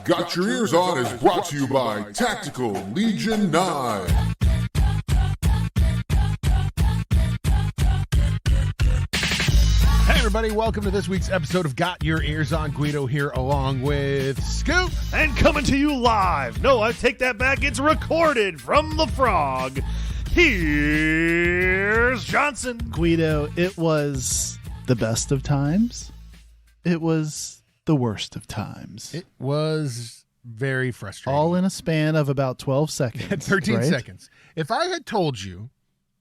Got Your Eers On is brought to you by Tactical Legion 9. Hey everybody, welcome to this week's episode of Got Your Eers On. Guido here along with Scoop. And coming to you live. No, I take that back. It's recorded from the Frog. Here's Johnson. Guido, it was the best of times. It was the worst of times. It was very frustrating. All in a span of about 12 seconds. 13 right? seconds. If I had told you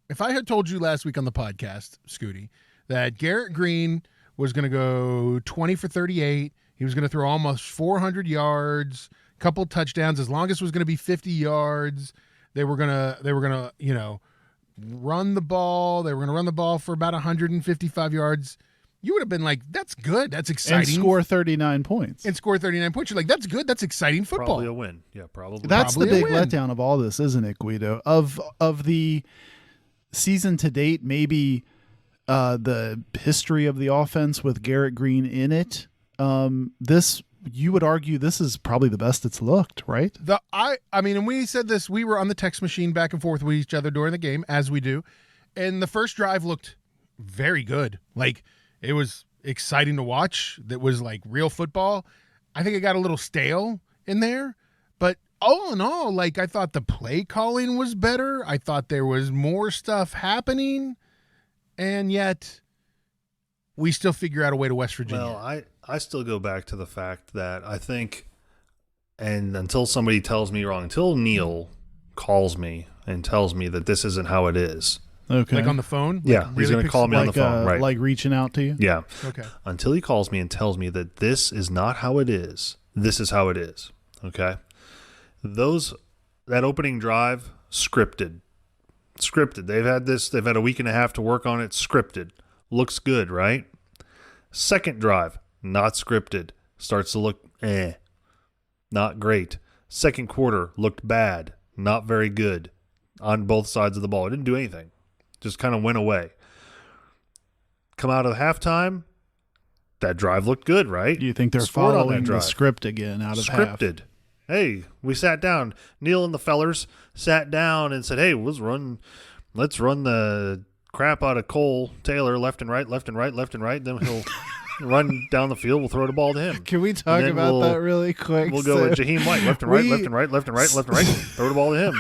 last week on the podcast, Scooty, that Garrett Green was going to go 20 for 38, he was going to throw almost 400 yards, a couple touchdowns, as long as it was going to be 50 yards. They were going to, run the ball. They were going to run the ball for about 155 yards. You would have been like, that's good. That's exciting. And score 39 points. You're like, that's good. That's exciting football. Probably a win. Yeah, probably. That's probably the big a win. letdown of all this, isn't it, Guido? Of the season to date, maybe the history of the offense with Garrett Green in it, this, you would argue, this is probably the best it's looked, right? And we said this, we were on the text machine back and forth with each other during the game, as we do, and the first drive looked very good. Like, it was exciting to watch. That was like real football. I think it got a little stale in there, but all in all, like, I thought the play calling was better. I thought there was more stuff happening, and yet we still figure out a way to West Virginia. Well, I still go back to the fact that I think, and until somebody tells me wrong, until Neil calls me and tells me that this isn't how it is. Okay. Like on the phone? Yeah, Like he's going to call me on the phone, right? Like reaching out to you? Yeah. Okay. Until he calls me and tells me that this is not how it is, this is how it is, okay? That opening drive, scripted. They've had a week and a half to work on it, scripted. Looks good, right? Second drive, not scripted. Starts to look not great. Second quarter looked bad, not very good on both sides of the ball. It didn't do anything. Just kind of went away. Come out of halftime, that drive looked good, right? Do you think they're Scored on that following the drive. script again out of half? Scripted. Hey, we sat down. Neil and the fellers sat down and said, hey, let's run the crap out of Cole Taylor left and right. Then he'll run down the field. We'll throw the ball to him. Can we talk about that really quick? We'll go with Jaheim White, left and right. Throw the ball to him.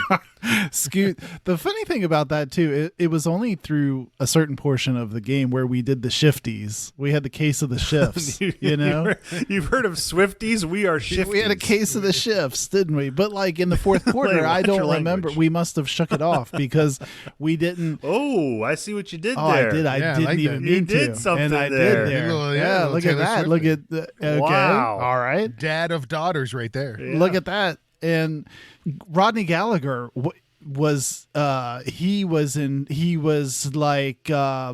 Scoot. The funny thing about that too, it was only through a certain portion of the game where we did the shifties. We had the case of the shifts. You've heard of Swifties? We are shifties. We had a case of the shifts, didn't we? But like in the fourth quarter, I don't remember. We must have shook it off because we didn't. Oh, I see what you did there. I did. I didn't like even that. mean You did to. something and I there. did there. Yeah, Look at Taylor that. Swift. Look at the, okay. Wow. All right. Dad of daughters right there. Yeah. Look at that. And Rodney Gallagher was like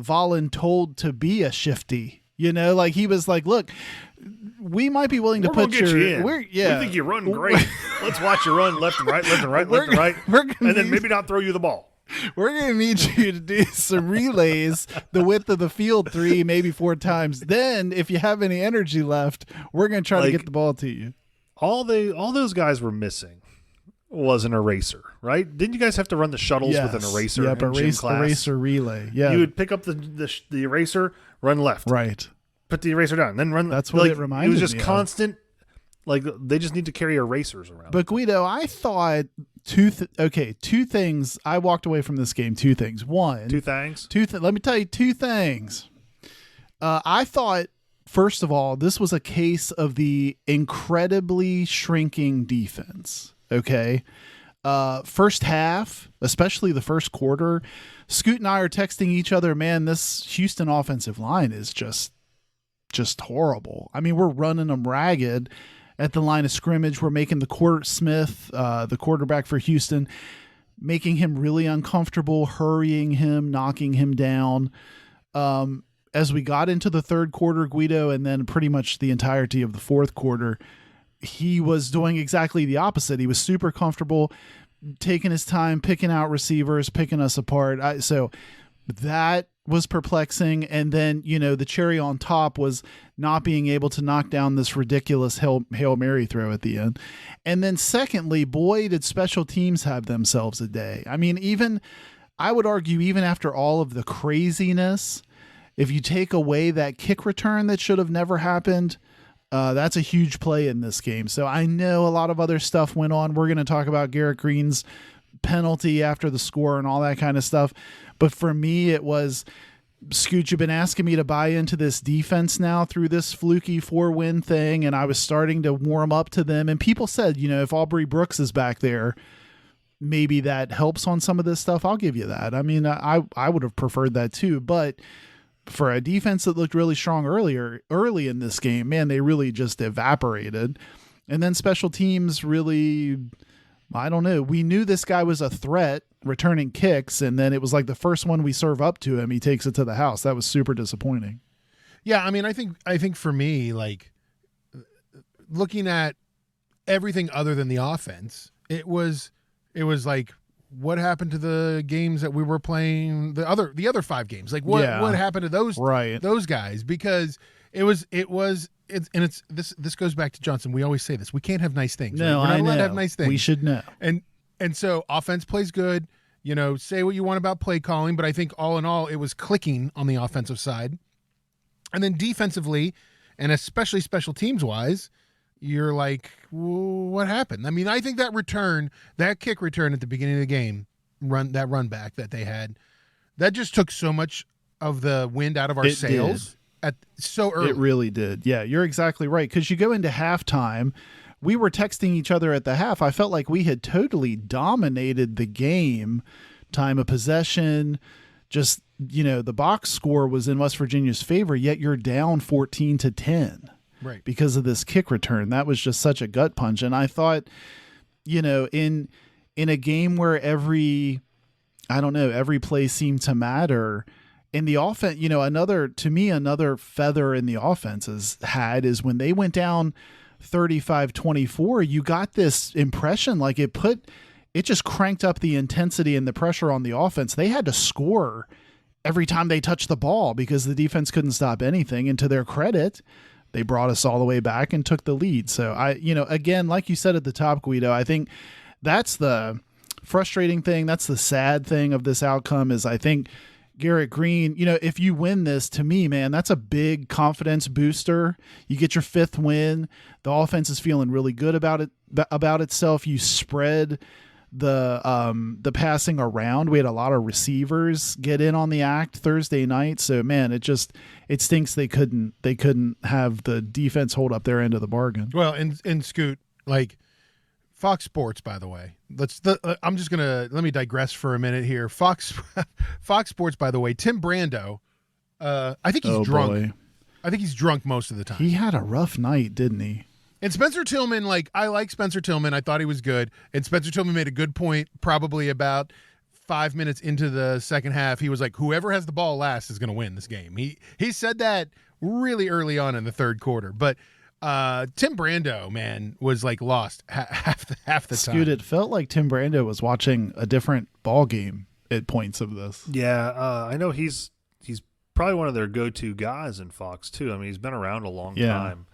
voluntold to be a shifty. Like he was like, look, we might be willing to put you in. We We think you run great. Let's watch you run left and right, and then maybe not throw you the ball. We're going to need you to do some relays the width of the field 3, maybe 4 times. Then if you have any energy left, we're going to try to get the ball to you. All those guys were missing was an eraser, right? Didn't you guys have to run the shuttles with an eraser? Yep, in gym class? eraser relay. Yeah. You would pick up the eraser, run left. Right. Put the eraser down, then run. That's what it reminded me of. It was just of. constant. Like, they just need to carry erasers around. But Guido, I thought two things. I walked away from this game. 2 things. One. Two things? Let me tell you 2 things. I thought, first of all, this was a case of the incredibly shrinking defense. Okay. First half, especially the first quarter, Scoot and I are texting each other, man, this Houston offensive line is just horrible. I mean, we're running them ragged at the line of scrimmage. We're making Smith, the quarterback for Houston, making him really uncomfortable, hurrying him, knocking him down. As we got into the third quarter, Guido, and then pretty much the entirety of the fourth quarter, he was doing exactly the opposite. He was super comfortable, taking his time, picking out receivers, picking us apart. So that was perplexing. And then, the cherry on top was not being able to knock down this ridiculous Hail Mary throw at the end. And then secondly, boy, did special teams have themselves a day. I mean, I would argue, even after all of the craziness, if you take away that kick return that should have never happened, that's a huge play in this game. So I know a lot of other stuff went on. We're going to talk about Garrett Green's penalty after the score and all that kind of stuff. But for me, it was, Scoot, you've been asking me to buy into this defense now through this fluky 4-win thing, and I was starting to warm up to them. And people said, if Aubrey Brooks is back there, maybe that helps on some of this stuff. I'll give you that. I mean, I would have preferred that too. But for a defense that looked really strong early in this game, man, they really just evaporated. And then special teams really, I don't know. We knew this guy was a threat returning kicks, and then it was like the first one we serve up to him, he takes it to the house. That was super disappointing. Yeah, I mean, I think for me, like, looking at everything other than the offense, it was like, what happened to the games that we were playing, the other 5 games? Like, what happened to those guys? Because this goes back to Johnson. We always say this. We can't have nice things. No, right? We're not I allowed know. to have nice things. We should know. And so offense plays good. Say what you want about play calling, but I think all in all, it was clicking on the offensive side. And then defensively, and especially special teams wise, you're like, what happened? I mean, I think that kick return at the beginning of the game, run back that they had, that just took so much of the wind out of our sails so early. It really did. Yeah, you're exactly right. Because you go into halftime, we were texting each other at the half. I felt like we had totally dominated the game, time of possession, just, the box score was in West Virginia's favor, yet you're down 14-10. Right. Because of this kick return. That was just such a gut punch. And I thought, in a game where every play seemed to matter, in the offense, another feather in the offense is when they went down 35-24, you got this impression like it just cranked up the intensity and the pressure on the offense. They had to score every time they touched the ball because the defense couldn't stop anything. And to their credit, they brought us all the way back and took the lead. So again, like you said at the top, Guido, I think that's the frustrating thing. That's the sad thing of this outcome is I think Garrett Green, if you win this, to me, man, that's a big confidence booster. You get your 5th win. The offense is feeling really good about itself. You spread the passing around. We had a lot of receivers get in on the act Thursday night. So man, it stinks they couldn't have the defense hold up their end of the bargain. Well, and Scoot, like, Fox Sports, by the way. Let me digress for a minute here. Fox Sports, by the way. Tim Brando, I think he's drunk. Boy. I think he's drunk most of the time. He had a rough night, didn't he? And Spencer Tillman, I like Spencer Tillman. I thought he was good. And Spencer Tillman made a good point probably about 5 minutes into the second half. He was like, whoever has the ball last is going to win this game. He said that really early on in the third quarter. But Tim Brando, man, was lost half the time. Scoot, it felt like Tim Brando was watching a different ball game at points of this. Yeah, I know he's probably one of their go-to guys in Fox too. I mean, he's been around a long time.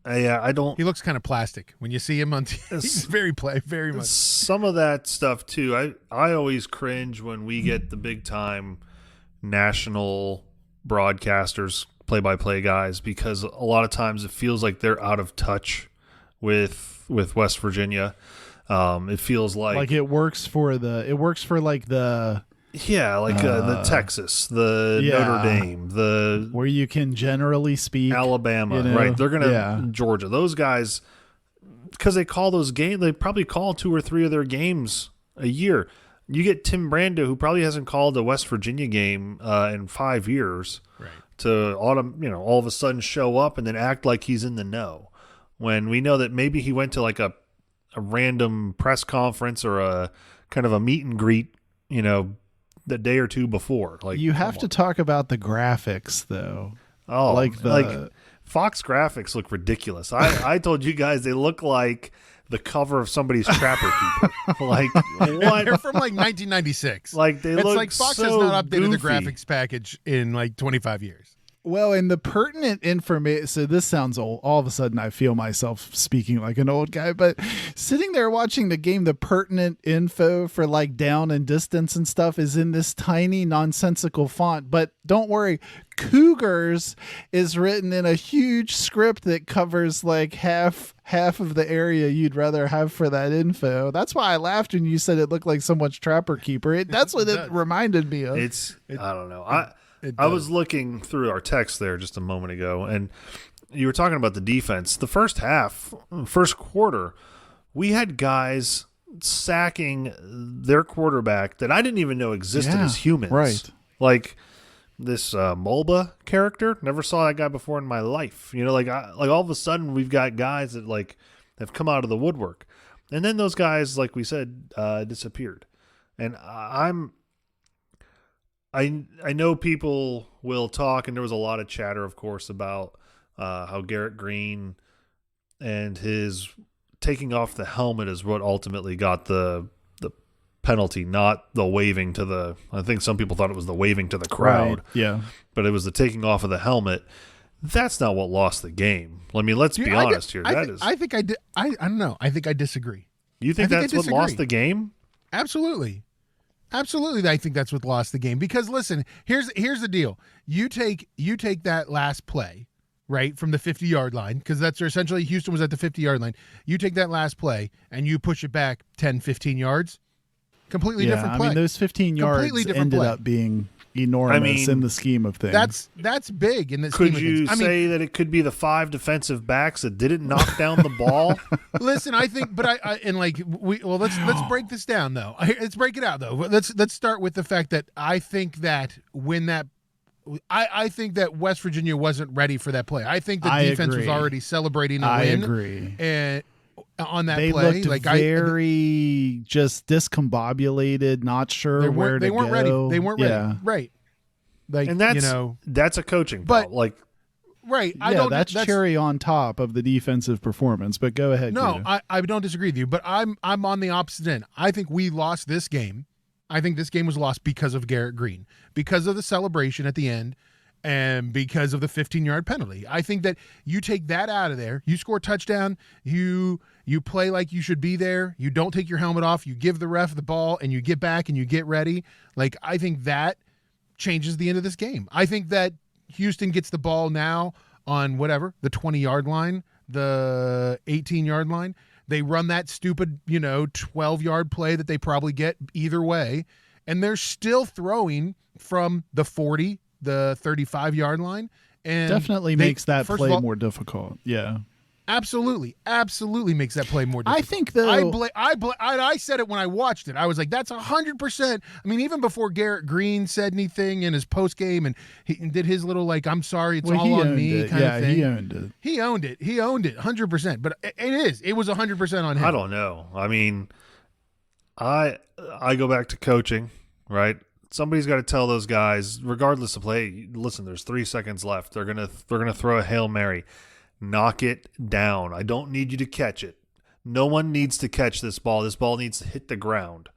I don't. He looks kind of plastic when you see him on TV. He's very much. Some of that stuff too. I always cringe when we get the big time national broadcasters, play-by-play guys, because a lot of times it feels like they're out of touch with West Virginia. It feels like it works for the Texas, the Notre Dame, the where you can generally speak Alabama, right? They're gonna Georgia. Those guys, because they call those games, they probably call 2 or 3 of their games a year. You get Tim Brando, who probably hasn't called a West Virginia game in 5 years, right? To all of a sudden show up and then act like he's in the know, when we know that maybe he went to a random press conference or a kind of a meet and greet, the day or two before. You have to talk about the graphics though. Oh, Fox graphics look ridiculous. I told you guys they look like the cover of somebody's Trapper Keeper. Like what? They're from like 1996. Like they it's look like Fox so has not updated the goofy. graphics package in like 25 years. Well, and the pertinent information, so this sounds old. All of a sudden, I feel myself speaking like an old guy, but sitting there watching the game, the pertinent info for like down and distance and stuff is in this tiny nonsensical font. But don't worry, Cougars is written in a huge script that covers like half of the area you'd rather have for that info. That's why I laughed when you said it looked like someone's Trapper Keeper. That's what it reminded me of. I don't know. I was looking through our text there just a moment ago, and you were talking about the defense. The first quarter, we had guys sacking their quarterback that I didn't even know existed as humans. Right. Like this Mulba character, never saw that guy before in my life. You know, like all of a sudden we've got guys that like have come out of the woodwork, and then those guys, like we said, disappeared. And I know people will talk, and there was a lot of chatter, of course, about how Garrett Green and his taking off the helmet is what ultimately got the penalty, not the waving to the – I think some people thought it was the waving to the crowd. Right. Yeah. But it was the taking off of the helmet. That's not what lost the game. I mean, let's be honest here. I don't know. I think I disagree. You think that's what lost the game? Absolutely. Absolutely, I think that's what lost the game. Because listen, here's the deal: you take that last play, right, from the 50-yard line, because that's essentially Houston was at the 50-yard line. You take that last play and you push it back 10, 15 yards. Completely different play. I mean, those 15 yards ended up being enormous in the scheme of things. That's big in the scheme of things. Could you say that it could be the 5 defensive backs that didn't knock down the ball? Listen, I think, but let's break this down though. Let's break it out though. Let's start with the fact that I think that I think that West Virginia wasn't ready for that play. I think the defense was already celebrating a win. I agree. And on that they play, looked very just discombobulated, not sure where to go. They weren't ready. They weren't ready. Right. Like, and that's a coaching problem. Like, right. That's cherry on top of the defensive performance. But go ahead. No, I don't disagree with you. But I'm on the opposite end. I think we lost this game. I think this game was lost because of Garrett Green, because of the celebration at the end, and because of the 15-yard penalty. I think that you take that out of there, you score a touchdown, you play like you should be there, you don't take your helmet off, you give the ref the ball, and you get back and you get ready. Like, I think that changes the end of this game. I think that Houston gets the ball now on whatever, the 20-yard line, the 18-yard line. They run that stupid, 12-yard play that they probably get either way, and they're still throwing from the 40, the 35-yard line. And definitely makes that play more difficult. Yeah. Absolutely makes that play more difficult. I think though, I said it when I watched it. I was like, that's 100%. I mean, even before Garrett Green said anything in his post game, and he did his little like, I'm sorry, it's all on me kind of thing. He owned it. He owned it 100%. But it was 100% on him. I don't know. I mean, I go back to coaching, right? Somebody's got to tell those guys, regardless of play, listen, there's 3 seconds left. They're gonna throw a Hail Mary. Knock it down. I don't need you to catch it. No one needs to catch this ball. This ball needs to hit the ground.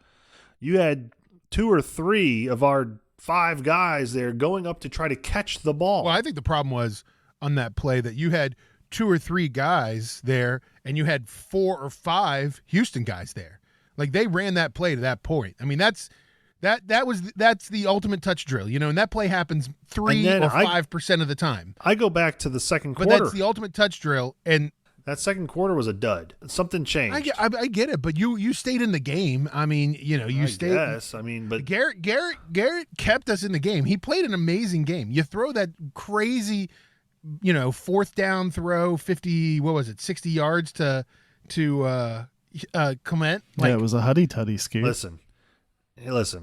You had 2 or 3 of our 5 guys there going up to try to catch the ball. Well, I think the problem was on that play that you had 2 or 3 guys there and you had 4 or 5 Houston guys there. Like, they ran that play to that point. I mean, that's the ultimate touch drill, and that play happens 3 or 5% of the time. I go back to the second quarter. But that's the ultimate touch drill, and that second quarter was a dud. Something changed. I get it, but you stayed in the game. I mean, you stayed. Yes, I mean, but Garrett kept us in the game. He played an amazing game. You throw that crazy, 4th down throw, 60 yards to Clement. Like, it was a huddy-tuddy scoop. Listen. Let's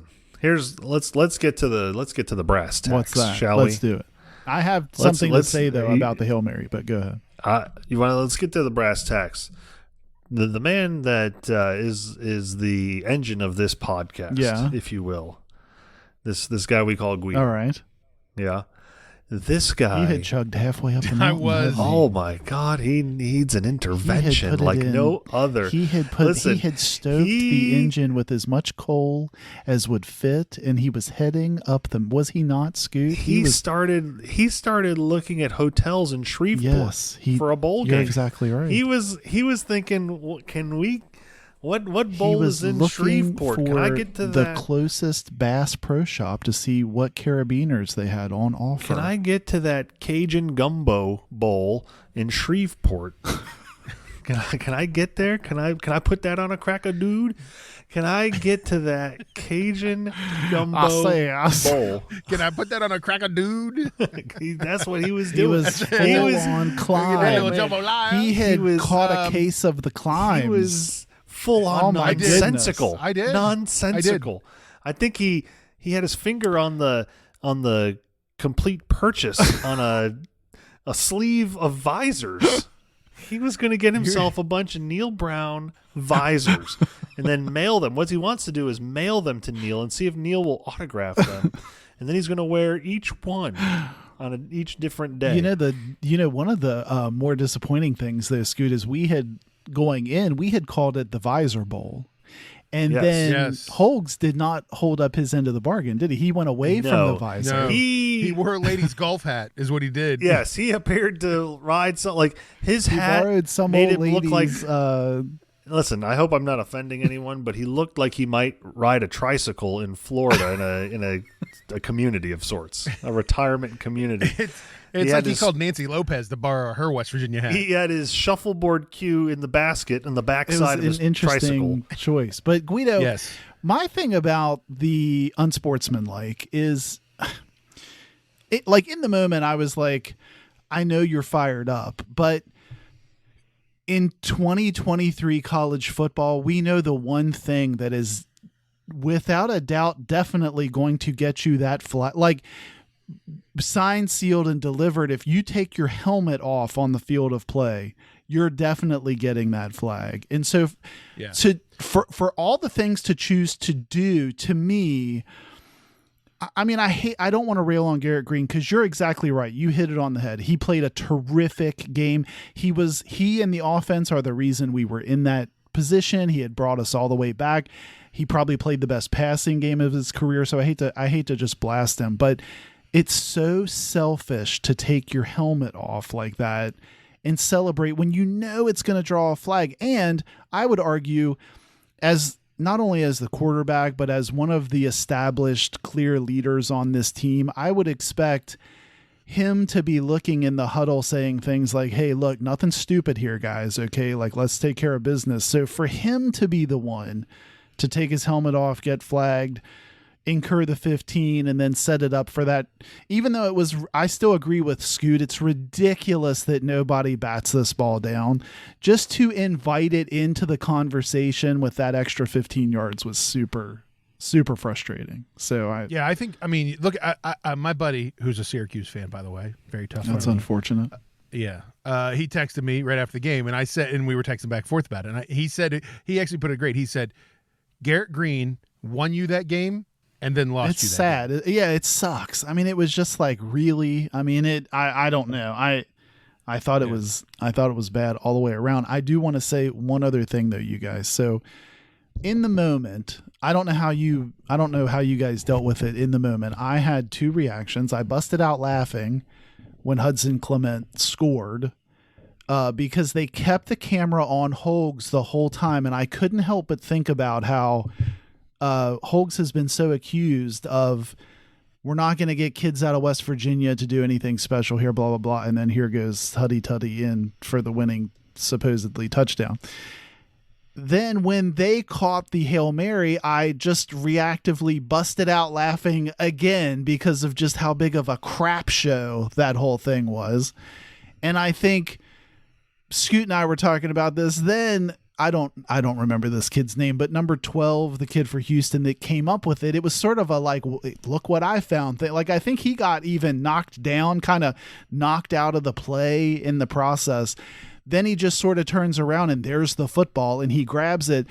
get to the brass tacks. What's that? Shall Let's we? do it. I have something to say though about the Hail Mary, but go ahead. Let's get to the brass tacks. The man that is the engine of this podcast, if you will. This guy we call Guido. All right. Yeah. This guy, He had chugged halfway up the I mountain. was. hadn't he? oh my God, he needs an He had intervention put it like in- no other. He had Listen, stoked the engine with as much coal as would fit, and he was heading up the. Was he not, Scoot? He was. started looking at hotels in Shreveport Yes, for a bowl You're game. exactly right. He was thinking, can we? What He bowl was is in looking Shreveport? Can I for get to the that? closest Bass Pro Shop to see what carabiners they had on offer? Can I get to that Cajun Gumbo Bowl in Shreveport? Can I get there? Can I put that on a cracker, dude? Can I get to that Cajun Gumbo I say. Bowl? Can I put that on a cracker, dude? That's what he was He doing. was full on climb. Little jambalaya. He had was, caught a case of the climbs. He was full on Oh my nonsensical. goodness. I did. Nonsensical. I think he had his finger on the complete purchase on a sleeve of visors. He was going to get himself a bunch of Neil Brown visors and then mail them. What he wants to do is mail them to Neil and see if Neil will autograph them. And then he's going to wear each one on each different day. One of the more disappointing things though, Scoot, is we had called it the Visor Bowl. And Yes. then Yes. Holgs did not hold up his end of the bargain, did he? He went away from the No. visor. No. He He wore a lady's golf hat, is what he did. Yes, he appeared to ride some like his He hat borrowed some made old him look like. lady's. Listen, I hope I'm not offending anyone, but he looked like he might ride a tricycle in Florida in a community of sorts, a retirement community. It's had like he his- called Nancy Lopez to borrow her West Virginia hat. He had his shuffleboard cue in the basket on the It was backside of an his interesting tricycle. choice. But Guido, Yes. my thing about the unsportsmanlike is, like in the moment, I was like, I know you're fired up, but in 2023 college football, we know the one thing that is without a doubt definitely going to get you that flag. Like, signed, sealed, and delivered. If you take your helmet off on the field of play, you're definitely getting that flag. And so Yeah. for all the things to choose to do, to me, I mean, I don't want to rail on Garrett Green because you're exactly right. You hit it on the head. He played a terrific game. He and the offense are the reason we were in that position. He had brought us all the way back. He probably played the best passing game of his career. So I hate to just blast him, but it's so selfish to take your helmet off like that and celebrate when you know it's going to draw a flag. And I would argue, as not only as the quarterback, but as one of the established clear leaders on this team, I would expect him to be looking in the huddle saying things like, hey, look, nothing stupid here, guys. Okay. Like, let's take care of business. So for him to be the one to take his helmet off, get flagged, incur the 15, and then set it up for that, even though it was, I still agree with Scoot, it's ridiculous that nobody bats this ball down. Just to invite it into the conversation with that extra 15 yards was super frustrating. So I mean, look, I my buddy, who's a Syracuse fan, by the way, very tough. that's on me. unfortunate. Yeah. He texted me right after the game, and I said, and we were texting back and forth about it. And he said, he actually put it great. He said, Garrett Green won you that game and then lost It's you that sad. game. Yeah, it sucks. I mean, it was just like, really, I mean, I don't know. I thought it was bad all the way around. I do want to say one other thing though, you guys. So in the moment, I don't know how you guys dealt with it in the moment. I had two reactions. I busted out laughing when Hudson Clement scored, because they kept the camera on Holgs the whole time. And I couldn't help but think about how Holgs has been so accused of, we're not going to get kids out of West Virginia to do anything special here, blah, blah, blah. And then here goes Huddy Tuddy in for the winning supposedly touchdown. Then when they caught the Hail Mary, I just reactively busted out laughing again because of just how big of a crap show that whole thing was. And I think Scoot and I were talking about this then. I don't remember this kid's name, but number 12, the kid for Houston that came up with it, it was sort of a like, look what I found thing. Like, I think he got even knocked down, kind of knocked out of the play in the process. Then he just sort of turns around and there's the football and he grabs it.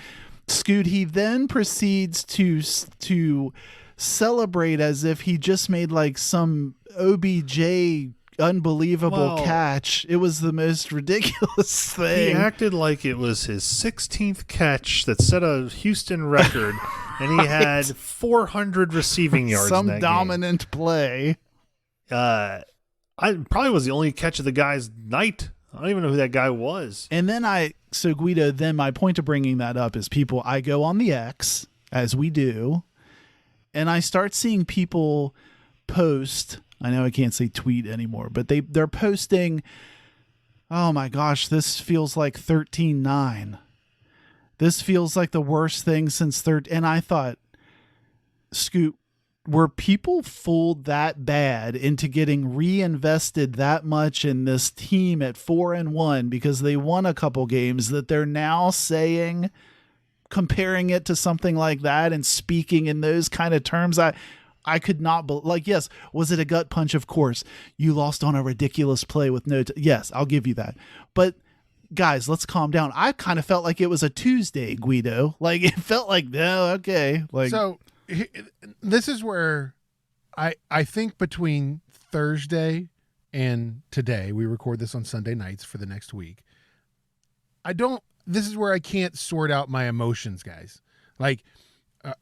Scoot, he then proceeds to celebrate as if he just made like some OBJ unbelievable catch. It was the most ridiculous thing. He acted like it was his 16th catch that set a Houston record, and he had 400 receiving yards. Some in that dominant play. I probably was the only catch of the guy's night. I don't even know who that guy was. And then Guido, then my point of bringing that up is I go on the X, as we do, and I start seeing people post. I know I can't say tweet anymore, but they're posting, oh my gosh, this feels like 13-9. This feels like the worst thing since third. And I thought, Scoot, were people fooled that bad into getting reinvested that much in this team at 4-1 because they won a couple games that they're now saying, comparing it to something like that and speaking in those kind of terms? I could not yes, was it a gut punch? Of course. You lost on a ridiculous play with yes, I'll give you that. But guys, let's calm down. I kind of felt like it was a Tuesday, Guido. Like it felt like, no, okay. Like, so this is where I think between Thursday and today, we record this on Sunday nights for the next week. This is where I can't sort out my emotions, guys. Like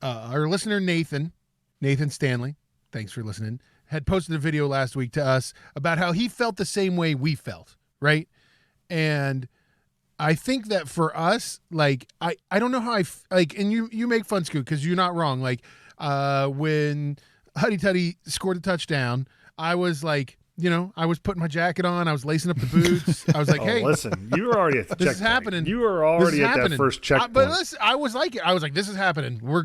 our listener, Nathan Stanley, thanks for listening, had posted a video last week to us about how he felt the same way we felt, right? And I think that for us, like, I don't know how and you make fun, Scoot, because you're not wrong. Like, when Huddy Tuddy scored a touchdown, I was like, I was putting my jacket on, I was lacing up the boots. I was like, hey, listen, you were already at the this is checkpoint. happening. You were already at that first checkpoint. But listen, I was like, this is happening. We're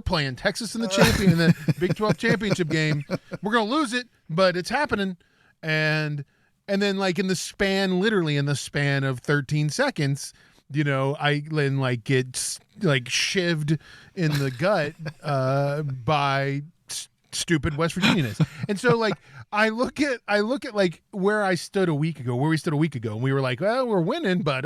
playing Texas in the Big 12 championship game. We're gonna lose it, but it's happening. And then like literally in the span of 13 seconds, I then like get like shivved in the gut by stupid West Virginians. And so like I look at like where we stood a week ago, and we were like, well, we're winning, but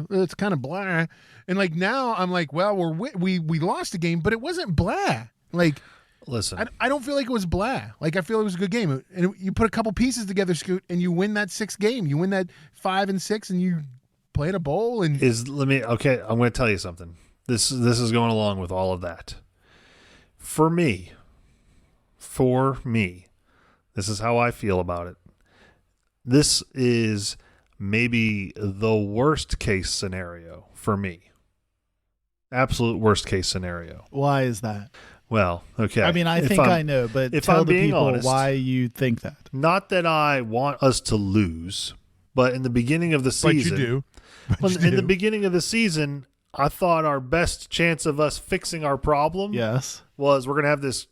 it's kind of blah. And like now I'm like, well, we lost the game, but it wasn't blah. Like, listen, I don't feel like it was blah. Like, I feel it was a good game. And you put a couple pieces together, Scoot, and you win that 6th game. You win that 5-6, and you play in a bowl. And okay, I'm going to tell you something. This is going along with all of that. For me, this is how I feel about it. This is maybe the worst case scenario for me. Absolute worst case scenario. why is that? Well, okay. I mean, I think I know, but if tell I'm the being people honest, why you think that. Not that I want us to lose, but in the beginning of the season, but you do. in the beginning of the season, I thought our best chance of us fixing our problem was we're going to have this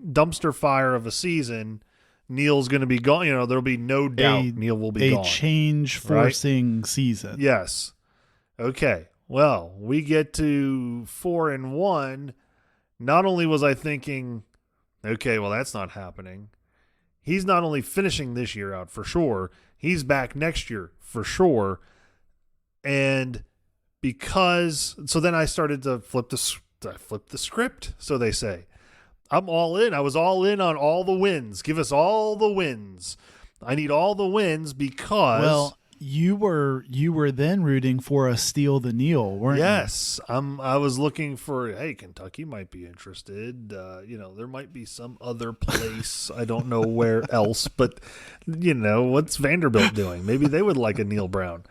dumpster fire of a season. Neil's going to be gone. There'll be no doubt Neil will be gone. A change-forcing season. Yes. Okay. Well, we get to 4-1. Not only was I thinking, okay, well, that's not happening. He's not only finishing this year out for sure, he's back next year for sure. And so then I started to flip the script, so they say. I'm all in. I was all in on all the wins. Give us all the wins. I need all the wins because... Well, you were then rooting for a steal the Neil, weren't you? Yes. I was looking for, hey, Kentucky might be interested. There might be some other place. I don't know where else, but, what's Vanderbilt doing? Maybe they would like a Neil Brown.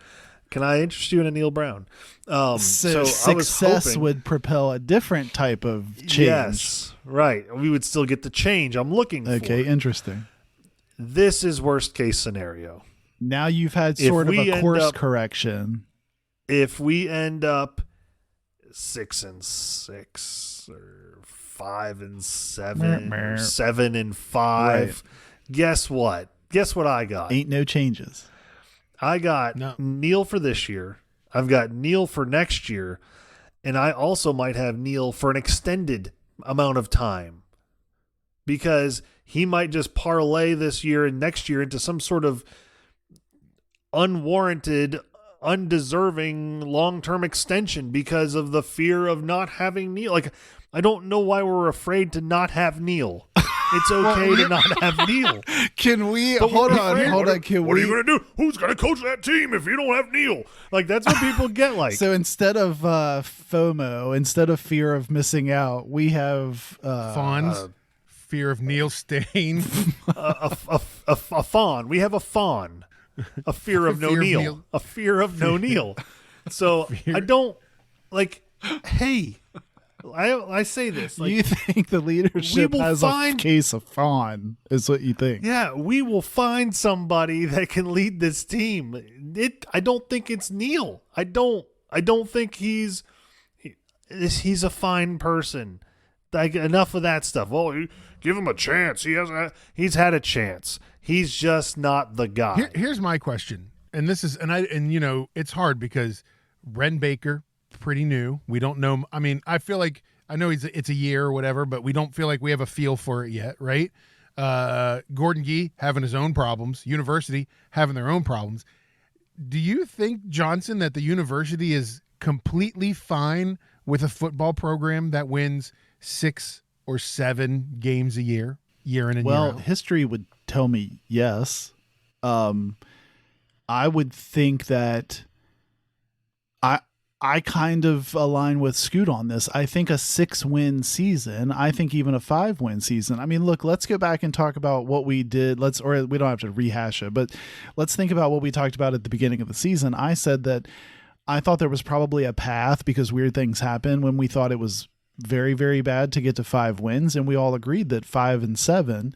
Can I interest you in a Neil Brown? So success would propel a different type of change. Yes, right. We would still get the change I'm looking for. Okay, interesting. This is worst case scenario. Now you've had sort of a course correction. If we end up 6-6 or 5-7 or 7-5, right. Guess what? Guess what I got? Ain't no changes. I got Neil for this year. I've got Neil for next year. And I also might have Neil for an extended amount of time. Because he might just parlay this year and next year into some sort of unwarranted, undeserving long-term extension because of the fear of not having Neil. Like, I don't know why we're afraid to not have Neil. It's okay to not have Neil. Can we But hold we're on? afraid. Hold on. Can What we? are you going to do? Who's going to coach that team if you don't have Neil? Like, that's what people get like. So instead of FOMO, instead of fear of missing out, we have Fawns, fear of Neil Stain. a fawn. We have a fawn. A fear of no Fear of Neil. Neil. A fear of no Neil. So I don't like. Hey, I say this. Like, you think the leadership will has find- a case of fawn, is what you think. yeah, we will find somebody that can lead this team. I don't think it's Neil. I don't think he's a fine person. Like, enough of that stuff. Well, give him a chance. He's had a chance. He's just not the guy. Here's my question, and this is, and you know, it's hard because Ren Baker, pretty new. We don't know. I mean, I feel like I know it's a year or whatever, but we don't feel like we have a feel for it yet, right? Gordon Gee having his own problems. University having their own problems. Do you think, Johnson, that the university is completely fine with a football program that wins 6 or 7 games a year in and year Well, out? history would tell me yes. I would think that I kind of align with Scoot on this. I think a 6-win season, I think even a 5-win season. I mean, look, let's go back and talk about what we did. Or we don't have to rehash it, but let's think about what we talked about at the beginning of the season. I said that I thought there was probably a path because weird things happen when we thought it was very, very bad to get to 5 wins. And we all agreed that 5 and 7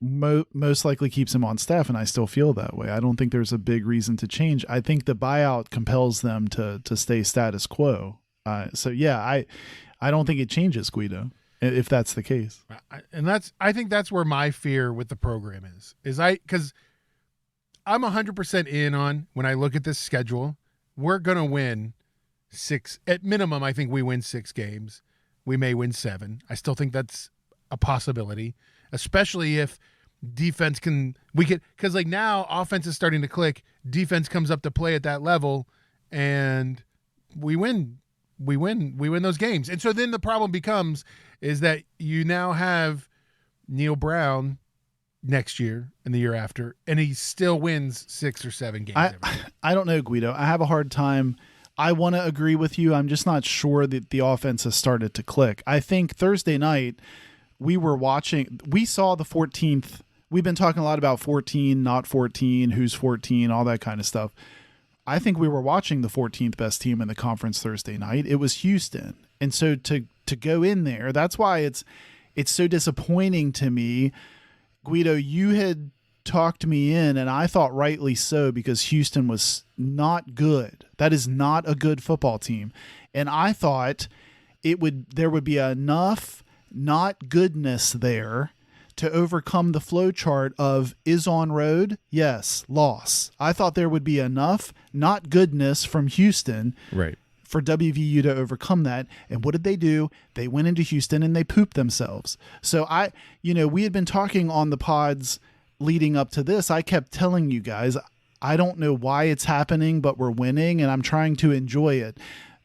most likely keeps him on staff, and I still feel that way. I don't think there's a big reason to change. I think the buyout compels them to stay status quo. So yeah, I don't think it changes, Guido, if that's the case. I think that's where my fear with the program is because I'm 100% in on when I look at this schedule, we're gonna win 6 at minimum. I think we win 6 games. We may win 7. I still think that's a possibility, especially if defense because like now offense is starting to click, defense comes up to play at that level, and we win those games. And so then the problem becomes is that you now have Neil Brown next year and the year after, and he still wins 6 or 7 games every year. I don't know, Guido. I have a hard time. I want to agree with you. I'm just not sure that the offense has started to click. I think Thursday night we saw the 14th. We've been talking a lot about 14, not 14, who's 14, all that kind of stuff. I think we were watching the 14th best team in the conference Thursday night. It was Houston. And so to go in there, that's why it's so disappointing to me. Guido, you had talked me in, and I thought rightly so, because Houston was not good. That is not a good football team. And I thought there would be enough not goodness there to overcome the flow chart of is on road, yes, loss. I thought there would be enough not goodness from Houston Right. for WVU to overcome that. And what did they do? They went into Houston and they pooped themselves. So we had been talking on the pods leading up to this. I kept telling you guys, I don't know why it's happening, but we're winning and I'm trying to enjoy it.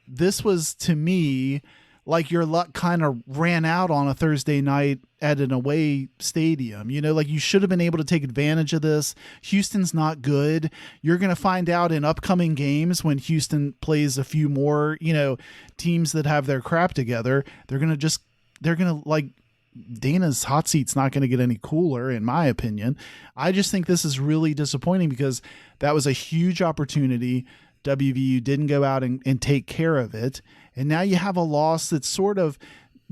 This was, to me, like your luck kind of ran out on a Thursday night at an away stadium. Like you should have been able to take advantage of this. Houston's not good. You're going to find out in upcoming games when Houston plays a few more, teams that have their crap together. They're going to like, Dana's hot seat's not going to get any cooler, in my opinion. I just think this is really disappointing because that was a huge opportunity. WVU didn't go out and take care of it. And now you have a loss that's sort of,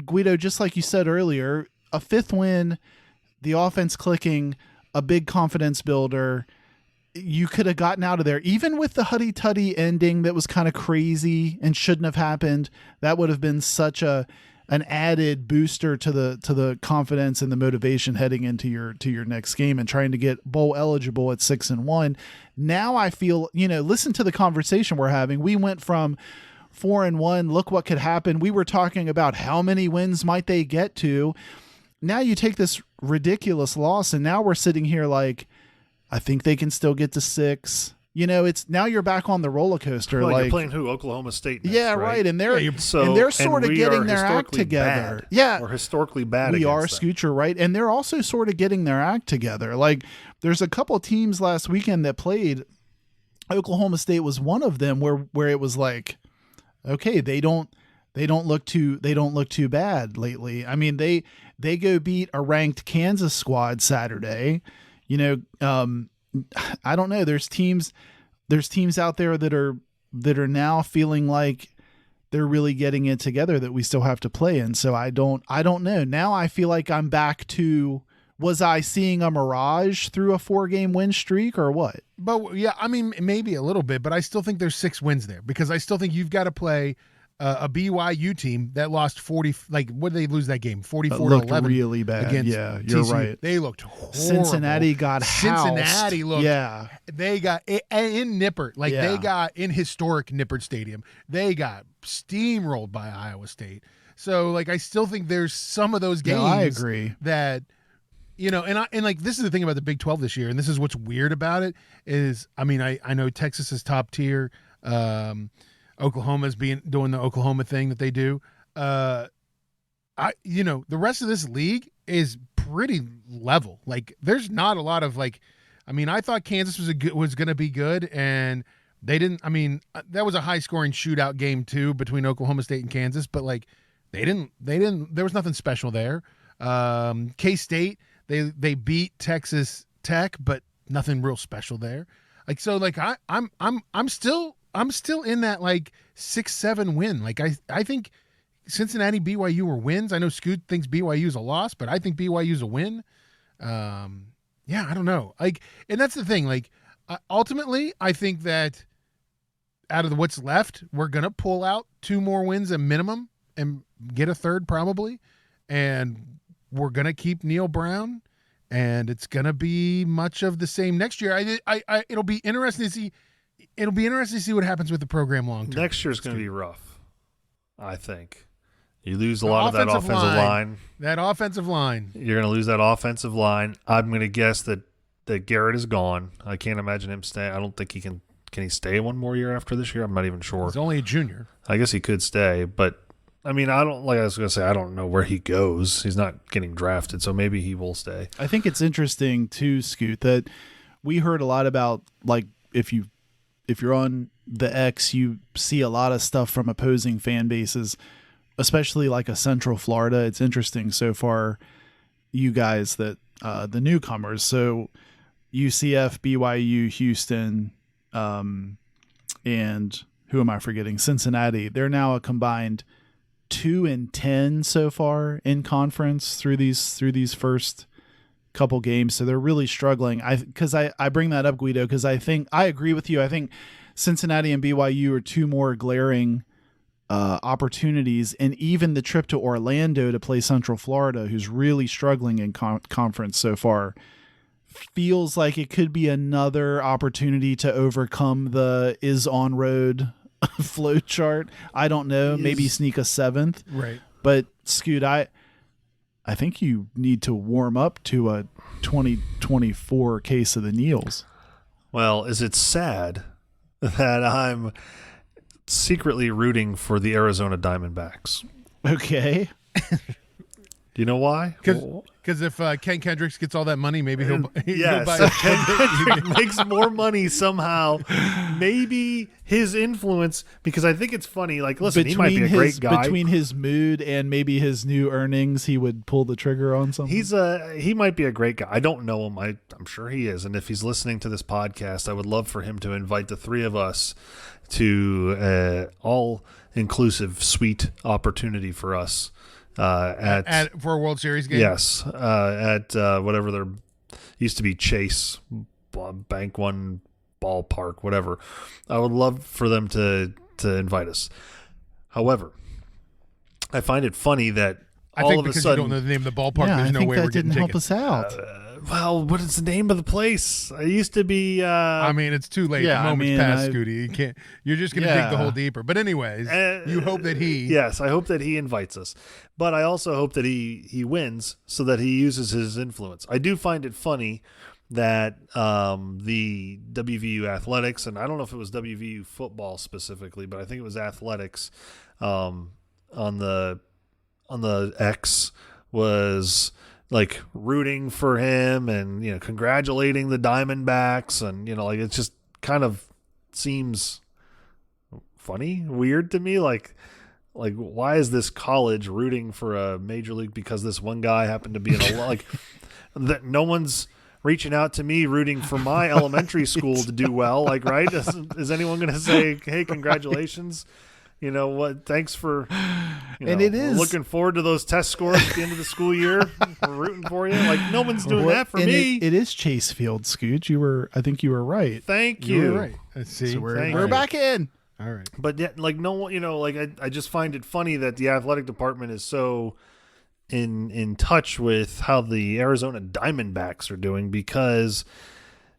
Guido, just like you said earlier, a 5th win, the offense clicking, a big confidence builder. You could have gotten out of there. Even with the huddy-tuddy ending that was kind of crazy and shouldn't have happened, that would have been such an added booster to the confidence and the motivation heading into your next game and trying to get bowl eligible at 6-1. Now I feel, listen to the conversation we're having. We went from 4-1. Look what could happen. We were talking about how many wins might they get to. Now you take this ridiculous loss, and now we're sitting here like, I think they can still get to 6. it's now you're back on the roller coaster. Well, like you're playing who? Oklahoma State next, yeah, right? and they're So, and they're sort of we getting are their act historically together. bad. Yeah, We're historically bad. we are, against them. Scoocher, right? And they're also sort of getting their act together. Like there's a couple teams last weekend that played. Oklahoma State was one of them where it was like, okay, they don't look too bad lately. I mean, they go beat a ranked Kansas squad Saturday. I don't know. There's teams out there that are now feeling like they're really getting it together that we still have to play in. So I don't know. Now I feel like I'm back to, was I seeing a mirage through a 4-game win streak or what? But yeah, I mean, maybe a little bit, but I still think there's 6 wins there because I still think you've got to play a BYU team that lost 40. Like, what did they lose that game? 44-11. Really bad. Yeah, you're TCU. right. They looked horrible. Cincinnati got Cincinnati housed. looked. Yeah, they got in Nippert. Like Yeah. they got in historic Nippert Stadium. They got steamrolled by Iowa State. So like, I still think there's some of those games. No, I agree. That. And like this is the thing about the Big 12 this year, and this is what's weird about it is, I mean, I know Texas is top tier, Oklahoma's doing the Oklahoma thing that they do. The rest of this league is pretty level. Like there's not a lot of like, I mean, I thought Kansas was going to be good, and they didn't. I mean, that was a high scoring shootout game too between Oklahoma State and Kansas, but like they didn't. There was nothing special there. K-State. They beat Texas Tech, but nothing real special there. Like so, like I'm still in that like 6-7 win. Like I think Cincinnati, BYU are wins. I know Scoot thinks BYU is a loss, but I think BYU is a win. Yeah, I don't know. Like, and that's the thing. Like, ultimately, I think that out of what's left, we're gonna pull out 2 more wins at minimum and get a third probably, and we're going to keep Neil Brown, and it's going to be much of the same next year. It'll be interesting to see. It'll be interesting to see what happens with the program long term. Next year's going to be rough, I think. You lose a lot of that offensive line. That offensive line. You're going to lose that offensive line. I'm going to guess that Garrett is gone. I can't imagine him staying. I don't think he can. Can he stay one more year after this year? I'm not even sure. He's only a junior. I guess he could stay, but I mean, I was going to say, I don't know where he goes. He's not getting drafted, so maybe he will stay. I think it's interesting too, Scoot, that we heard a lot about, like, if you're on the X, you see a lot of stuff from opposing fan bases, especially like a Central Florida. It's interesting so far, you guys, that the newcomers. So UCF, BYU, Houston, and who am I forgetting? Cincinnati. They're now a combined 2-10 so far in conference through these first couple games. So they're really struggling. I bring that up, Guido, because I think I agree with you. I think Cincinnati and BYU are 2 more glaring opportunities, and even the trip to Orlando to play Central Florida, who's really struggling in conference so far, feels like it could be another opportunity to overcome the is on road flow chart. I don't know, maybe sneak a 7th. Right. But Scoot, I think you need to warm up to a 2024 case of the Neils. Well, is it sad that I'm secretly rooting for the Arizona Diamondbacks? Okay. Do you know why? Because if Ken Kendricks gets all that money, maybe he'll Yes, buy Ken Kendrick makes more money somehow. Maybe his influence, because I think it's funny. Like, listen, he might be a great guy. Between his mood and maybe his new earnings, he would pull the trigger on something. He might be a great guy. I don't know him. I'm sure he is. And if he's listening to this podcast, I would love for him to invite the 3 of us to all-inclusive suite opportunity for us. For a World Series game. Yes, at whatever there used to be, Chase Bank One Ballpark, whatever. I would love for them to invite us. However, I find it funny that all of a sudden, you don't know the name of the ballpark, yeah, there's no way we're that didn't getting help tickets. us out. well, what is the name of the place? It used to be. I mean, it's too late. yeah, The moment's I mean, past, Scooty. You can't. You're just going to dig the hole deeper. But anyways, you hope that he. Yes, I hope that he invites us. But I also hope that he wins so that he uses his influence. I do find it funny that the WVU athletics, and I don't know if it was WVU football specifically, but I think it was athletics on the X was like rooting for him and, you know, congratulating the Diamondbacks, and, you know, like it just kind of seems funny, weird to me, like why is this college rooting for a major league because this one guy happened to be in a like that? No one's reaching out to me rooting for my elementary school to do well, like, right? Is anyone going to say, hey, congratulations, you know what, thanks for, you know, and it is looking forward to those test scores at the end of the school year. We're rooting for you. Like, no one's doing that for me. It is Chase Field, Scooch. I think you were right. Thank You you. were right. Let's see. So we're you. back in. All right. But yet, like, no one, you know, like I just find it funny that the athletic department is so in touch with how the Arizona Diamondbacks are doing, because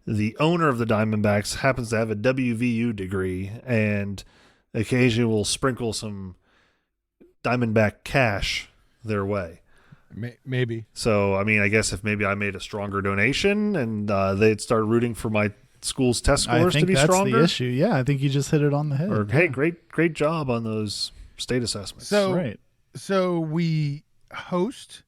the owner of the Diamondbacks happens to have a WVU degree and occasionally will sprinkle some Diamondback cash their way. Maybe. So, I mean, I guess if maybe I made a stronger donation and they'd start rooting for my school's test I scores think to be that's stronger. the issue. Yeah, I think you just hit it on the head. Or, hey, great job on those state assessments. So, right. So we host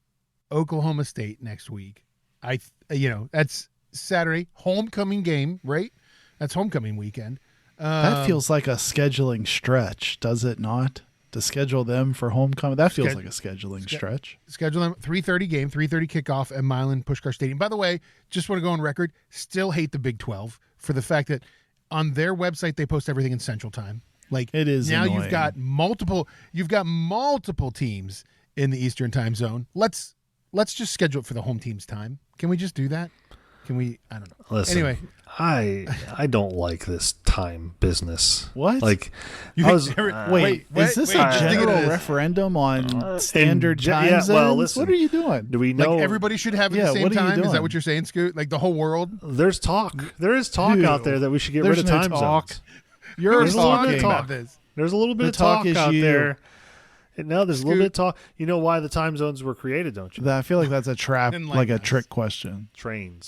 Oklahoma State next week. That's Saturday, homecoming game, right? That's homecoming weekend. That feels like a scheduling stretch, does it not? To schedule them for homecoming, that feels like a scheduling stretch. Schedule them 3:30 game, 3:30 kickoff at Milan Puskar Stadium. By the way, just want to go on record, still hate the Big 12 for the fact that on their website they post everything in Central Time. Like, it is now annoying. you've got multiple teams in the Eastern Time Zone. Let's just schedule it for the home team's time. Can we just do that? Can we? I don't know. Listen, anyway, I don't like this time business. What? Like, you I think was, is this a general referendum on standard time zones? Well, listen, what are you doing? do we know? like everybody should have it Yeah, at the same what are you time? Is doing? that what you're saying, Scoot? Like the whole world? There's talk. There is talk out there that we should get There's rid of no time talk. zones. You're There's a little bit talking. of about talk. this. There's a little bit The of talk talk is out you. there. And now there's a little Scoot. bit of talk. You know why the time zones were created, don't you? I feel like that's a trap, Enlighten like a us. trick question. Train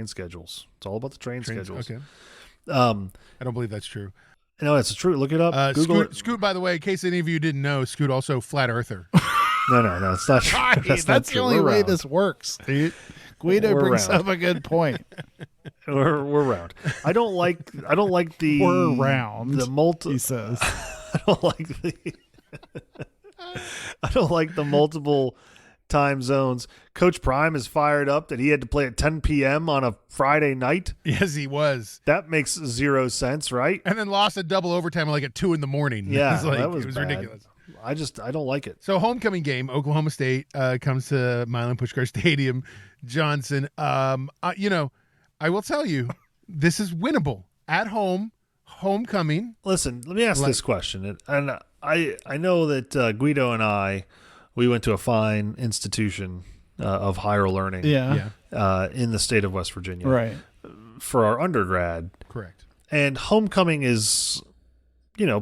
schedules. It's all about the train schedules. Okay. I I don't believe that's true. No, it's true. Look it up. Google it. Scoot, by the way, in case any of you didn't know, Scoot also flat earther. No, it's not true. Right, That's, not that's the true. only We're way round. this works, dude. Guido We're brings round. up a good point. We're round. I don't like the We're round, the he says. I don't like the I don't like the multiple time zones. Coach Prime is fired up that he had to play at 10 p.m. on a Friday night. Yes, he was. That makes zero sense, right? And then lost a double overtime like at 2 a.m. Yeah, it was, that was bad. ridiculous. I don't like it. So homecoming game, Oklahoma State comes to Milan Puskar Stadium. Johnson, I will tell you, this is winnable at home. Homecoming. Listen, let me ask this question, and I know that Guido and we went to a fine institution of higher learning, Yeah. in the state of West Virginia, Right. for our undergrad. Correct. And homecoming is,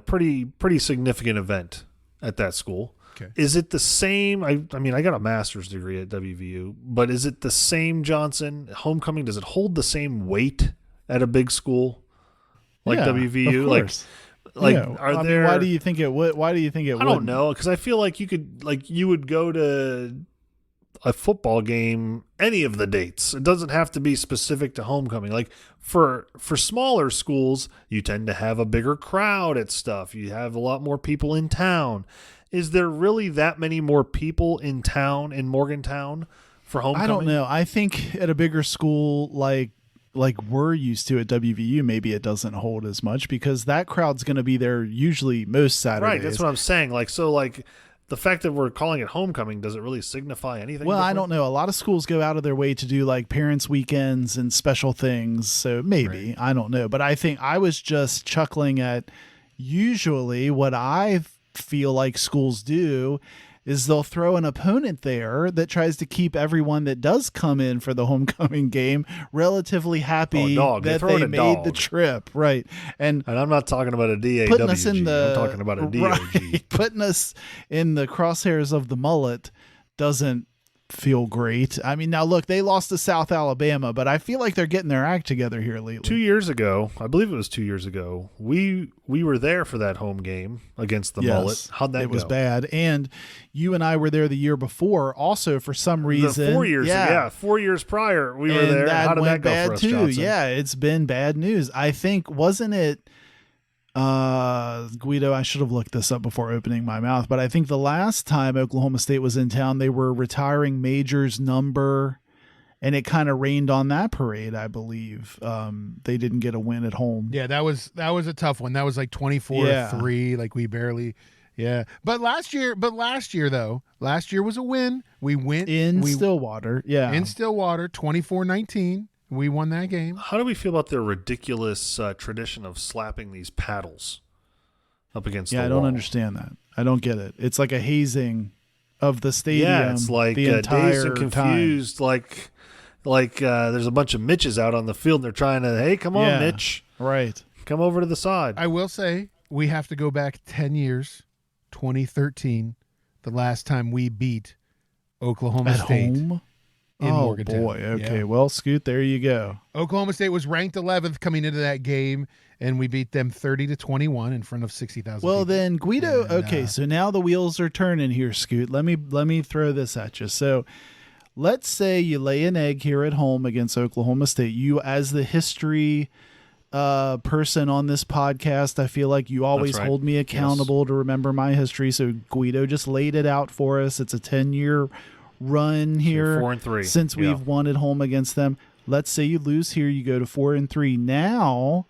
pretty significant event at that school. Okay. Is it the same? I mean, I got a master's degree at WVU, but is it the same, Johnson? Homecoming, does it hold the same weight at a big school like Yeah, WVU? of course. Are there? why do you think it would? Why do you think it would? I don't know, because I feel like you would go to a football game any of the dates. It doesn't have to be specific to homecoming. Like for smaller schools, you tend to have a bigger crowd at stuff. You have a lot more people in town. Is there really that many more people in town in Morgantown for homecoming? I don't know. I think at a bigger school like we're used to at WVU, maybe it doesn't hold as much because that crowd's going to be there usually most Saturdays. Right, that's what I'm saying. The fact that we're calling it homecoming, does it really signify anything? Well, I different? don't know. A lot of schools go out of their way to do like parents' weekends and special things. So maybe, I don't know. But I think I was just chuckling at usually what I feel like schools do is they'll throw an opponent there that tries to keep everyone that does come in for the homecoming game relatively happy They that throw in they a made dog. the trip. Right. And And I'm not talking about a DAWG. putting us in the I'm talking about a DOG. right, putting us in the crosshairs of the mullet doesn't feel great. I mean, now look, they lost to South Alabama, but I feel like they're getting their act together here lately. 2 years ago, I believe it was 2 years ago, we were there for that home game against the Mullet. How'd that go? It was bad. And you and I were there the year before also for some reason. 4 years, 4 years prior we were there. How did that go for us, too. Johnson? Yeah, it's been bad news. I think, wasn't it Guido, I should have looked this up before opening my mouth, but I think the last time Oklahoma State was in town, they were retiring Major's number, and it kind of rained on that parade, I believe. They didn't get a win at home. Yeah, that was a tough one. That was like 24-3, like we barely. Yeah. But last year though, last year was a win. We went in Stillwater. Yeah. In Stillwater, 24-19. We won that game. How do we feel about their ridiculous tradition of slapping these paddles up against the wall? Yeah, I don't understand that. I don't get it. It's like a hazing of the stadium. Yeah, it's like the entire dazed and confused. time. Like there's a bunch of Mitches out on the field and they're trying to, hey, come on, Mitch. Right. Come over to the side. I will say we have to go back 10 years, 2013, the last time we beat Oklahoma State. Home? In Morgantown. Boy, okay. Yeah. Well, Scoot, there you go. Oklahoma State was ranked 11th coming into that game, and we beat them 30-21 in front of 60,000 Well, people. then Guido. Okay, so now the wheels are turning here, Scoot. Let me throw this at you. So, let's say you lay an egg here at home against Oklahoma State. You, as the history person on this podcast, I feel like you always hold me accountable to remember my history. So Guido just laid it out for us. It's a 10-year run here, 4-3 since we've won at home against them. Let's say you lose here, you go to 4-3. Now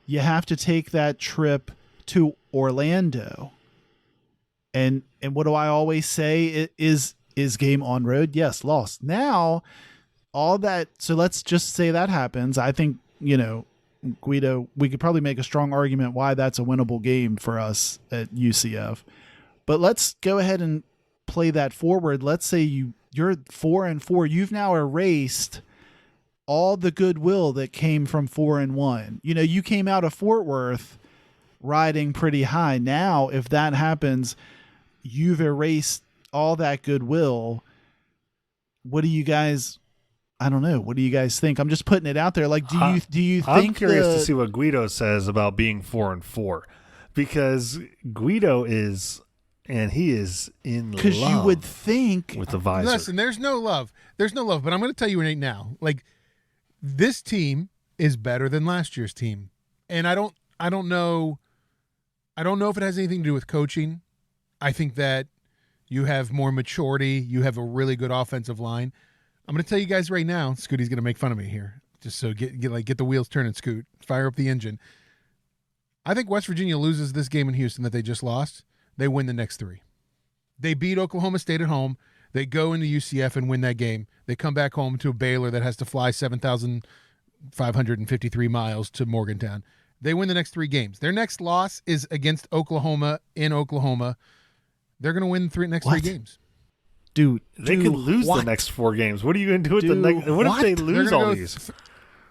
you have to take that trip to Orlando. And what do I always say? Is game on road? Yes, lost. Now all that, so let's just say that happens. I think, Guido, we could probably make a strong argument why that's a winnable game for us at UCF. But let's go ahead and play that forward. Let's say you're 4-4. You've now erased all the goodwill that came from 4-1. You came out of Fort Worth riding pretty high. Now, if that happens, you've erased all that goodwill. What do you guys? I don't know. What do you guys think? I'm just putting it out there. Like, do you think? I'm curious to see what Guido says about being 4-4, because Guido is. And he is in love. Because you would think with the visor. Listen, there's no love, but I'm going to tell you right now, like, this team is better than last year's team, and I don't know if it has anything to do with coaching. I think that you have more maturity. You have a really good offensive line. I'm going to tell you guys right now. Scooty's going to make fun of me here, just so get the wheels turning. Scoot, fire up the engine. I think West Virginia loses this game in Houston that they just lost. They win the next three. They beat Oklahoma State at home. They go into UCF and win that game. They come back home to a Baylor that has to fly 7,553 miles to Morgantown. They win the next three games. Their next loss is against Oklahoma in Oklahoma. They're going to win the next three games. Dude, they could lose the next 4 games. What are you going to do with the next? What if they lose all these?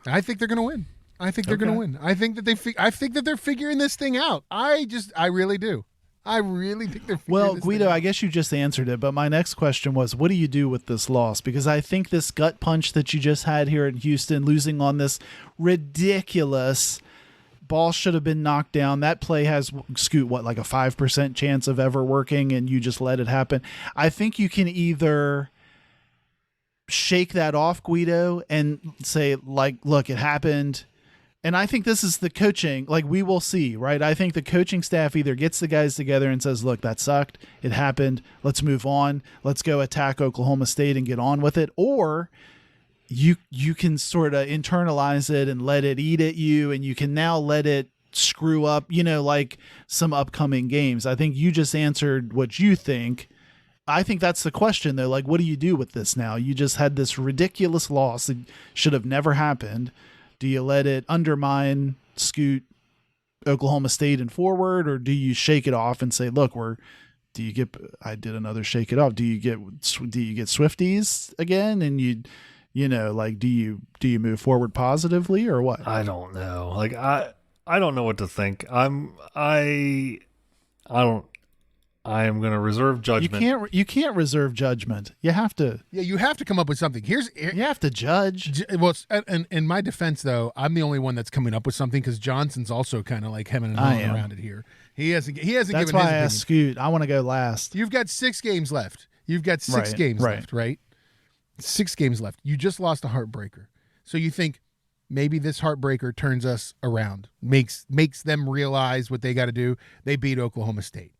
I think they're going to win. I think they're going to win. I think that they're figuring this thing out. I really do. I really think they're well, Guido, I guess you just answered it, but my next question was, what do you do with this loss? Because I think this gut punch that you just had here in Houston, losing on this ridiculous ball should have been knocked down. That play has, Scoot, like a 5% chance of ever working, and you just let it happen. I think you can either shake that off, Guido, and say, like, look, it happened. And I think this is the coaching, like, we will see, right? I think the coaching staff either gets the guys together and says, look, that sucked. It happened. Let's move on. Let's go attack Oklahoma State and get on with it. Or you can sort of internalize it and let it eat at you, and you can now let it screw up, like some upcoming games. I think you just answered what you think. I think that's the question, though. Like, what do you do with this now? You just had this ridiculous loss that should have never happened. Do you let it undermine, Scoot, Oklahoma State and forward, or do you shake it off and say, look, I did another shake it off. Do you get Swifties again? And do you move forward positively or what? I don't know. Like, I don't know what to think. I don't I am going to reserve judgment. You can't reserve judgment. You have to. Yeah, you have to come up with something. You have to judge. Well, in my defense, though, I'm the only one that's coming up with something because Johnson's also kind of like hemming and hawing around it here. He hasn't That's given his why I opinion. asked Scoot. I want to go last. You've got 6 games left. You've got 6 games left, right? 6 games left. You just lost a heartbreaker. So you think maybe this heartbreaker turns us around, makes them realize what they got to do. They beat Oklahoma State.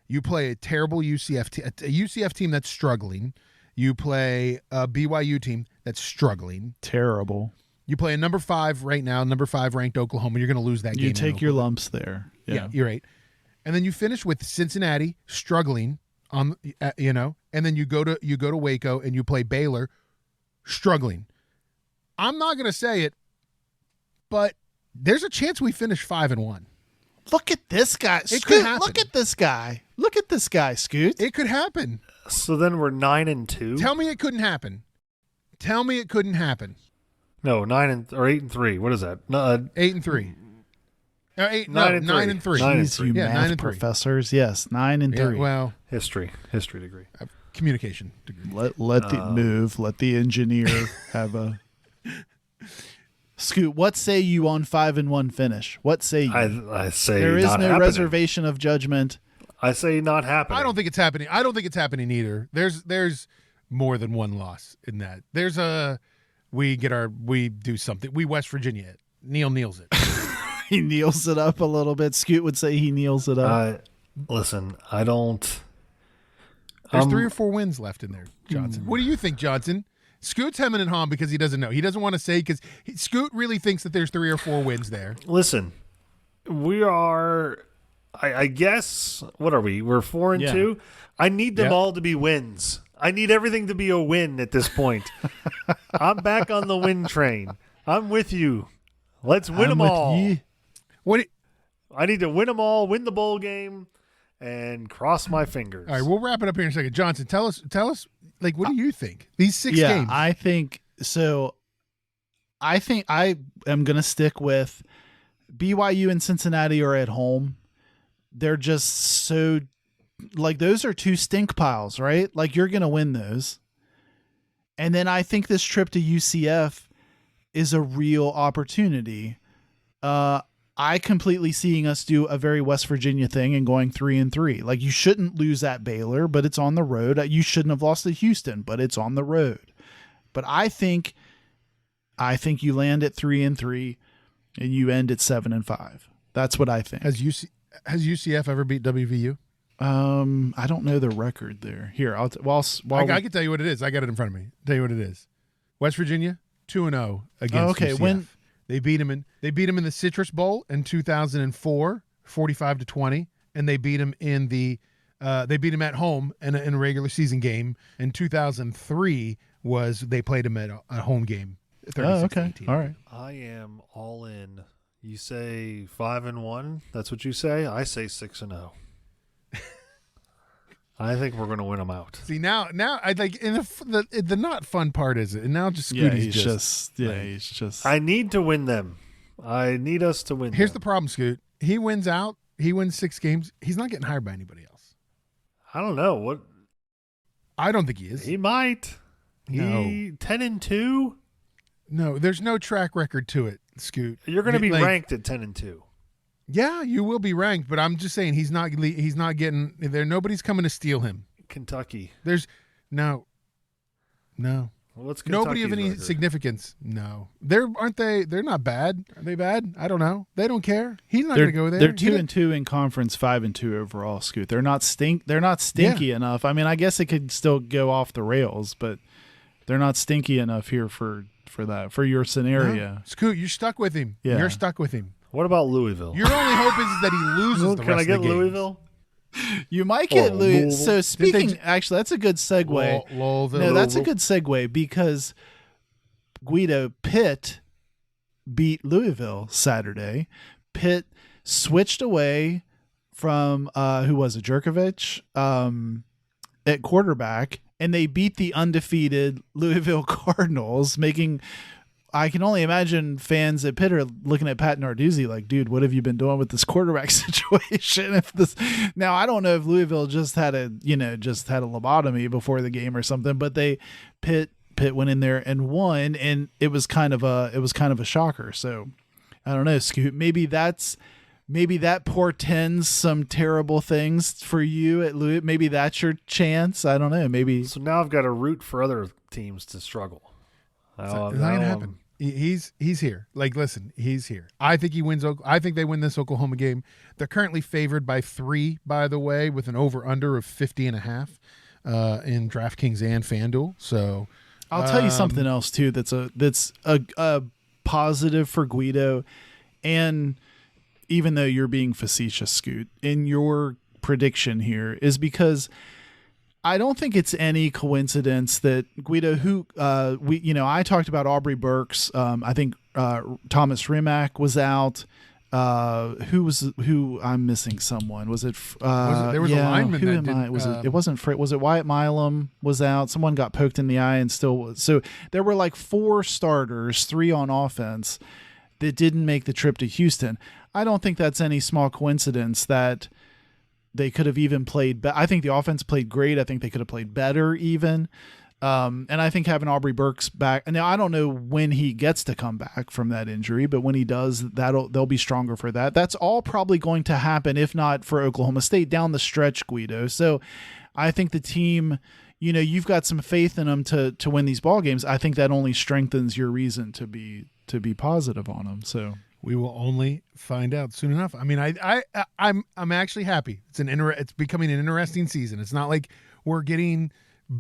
You play a terrible UCF team that's struggling. You play a BYU team that's struggling. Terrible. You play a number 5 right now, number 5 ranked Oklahoma. You're going to lose that game. You take your lumps there. Yeah, you're right. And then you finish with Cincinnati struggling and then you go to Waco and you play Baylor struggling. I'm not going to say it, but there's a chance we finish 5-1. Look at this guy. It could happen. Look at this guy. Look at this guy, Scoot. It could happen. So then we're 9-2. Tell me it couldn't happen. Tell me it couldn't happen. No, 8-3. What is that? 8-3. 9-3. 9-3. Jeez, you Yeah, math 9-3. professors. Yes, 9-3. Yeah, well, history degree. communication degree. Let the engineer have a. Scoot, what say you on 5-1 finish? What say you? I say there is not no happening. reservation of judgment. I say not happening. I don't think it's happening. I don't think it's happening either. There's more than one loss in that. We do something. We West Virginia it. Neil kneels it. He kneels it up a little bit. Scoot would say he kneels it up. Listen, I don't. There's 3 or 4 wins left in there, Johnson. What do you think, Johnson? Scoot's hemming and hawing because he doesn't know. He doesn't want to say because Scoot really thinks that there's 3 or 4 wins there. Listen, we are. I guess what are we? We're 4-2. I need them all to be wins. I need everything to be a win at this point. I'm back on the win train. I'm with you. Let's win them all. I need to win them all, win the bowl game, and cross my fingers. All right, we'll wrap it up here in a second. Johnson, tell us, like, what do you think? These 6 games. I think so. I think I am going to stick with BYU and Cincinnati are at home. They're just so, like, those are 2 stink piles, right? Like, you're going to win those. And then I think this trip to UCF is a real opportunity. I completely seeing us do a very West Virginia thing and going 3-3. Like, you shouldn't lose at Baylor, but it's on the road. You shouldn't have lost to Houston, but it's on the road. But I think you land at 3-3 and you end at 7-5. That's what I think. Has UCF ever beat WVU? I don't know the record there. Here, I can tell you what it is. I got it in front of me. Tell you what it is. West Virginia 2-0 against UCF. When they beat him in the Citrus Bowl in 2004, 45-20, and they beat him at home in a regular season game. In 2003 they played him at a home game. 36-18. All right. I am all in. You say 5-1. That's what you say. I say 6-0. I think we're going to win them out. See, now I like in the not fun part is it, and now just Scooty's he's just. I need to win them. I need us to win. Here's the problem, Scoot. He wins out. He wins 6 games. He's not getting hired by anybody else. I don't know what. I don't think he is. He might. No. 10-2. No, there's no track record to it, Scoot. You're going to be ranked at 10-2. Yeah, you will be ranked, but I'm just saying he's not getting there. Nobody's coming to steal him. Kentucky. There's no. Well, what's Nobody of any record? significance. No, they're not bad. Are they bad? I don't know. They don't care. He's not going to go there. They're 2-2 in conference, 5-2 overall. Scoot. They're not stinky enough. I mean, I guess it could still go off the rails, but they're not stinky enough here for your scenario. No. Scoot, you're stuck with him. Yeah. You're stuck with him. What about Louisville? Your only hope is that he loses the Can I rest get of the games. Louisville? You might get Louisville. So speaking, They- actually, that's a good segue. Louisville. No, that's a good segue because Guido Pitt beat Louisville Saturday. Pitt switched away from who was it, Jerkovich at quarterback, and they beat the undefeated Louisville Cardinals, making I can only imagine fans at Pitt are looking at Pat Narduzzi like, dude, what have you been doing with this quarterback situation? Now, I don't know if Louisville just had a lobotomy before the game or something, but Pitt went in there and won, and it was kind of a shocker. So I don't know, Scoot. Maybe that portends some terrible things for you at Louisville. Maybe that's your chance. I don't know. Maybe. So now I've got to root for other teams to struggle. It's not gonna happen. He's here. Like, listen, he's here. I think he wins. I think they win this Oklahoma game. They're currently favored by 3, by the way, with an over/under of 50.5 in DraftKings and FanDuel. So I'll tell you something else too. That's a positive for Guido, and even though you're being facetious, Scoot, in your prediction here, is because I don't think it's any coincidence that Guido, I talked about Aubrey Burks. I think Thomas Rimac was out. Who I'm missing someone. Was it? There was a lineman. It wasn't. Was it Wyatt Milam was out? Someone got poked in the eye and still. So there were like 4 starters, 3 on offense, that didn't make the trip to Houston. I don't think that's any small coincidence that they could have even played. I think the offense played great. I think they could have played better even. And I think having Aubrey Burks back, now I don't know when he gets to come back from that injury, but when he does, they'll be stronger for that. That's all probably going to happen, if not for Oklahoma State, down the stretch, Guido. So I think the team, you've got some faith in them to win these ball games. I think that only strengthens your reason to be positive on them. So we will only find out soon enough. I mean, I'm actually happy. It's becoming an interesting season. It's not like we're getting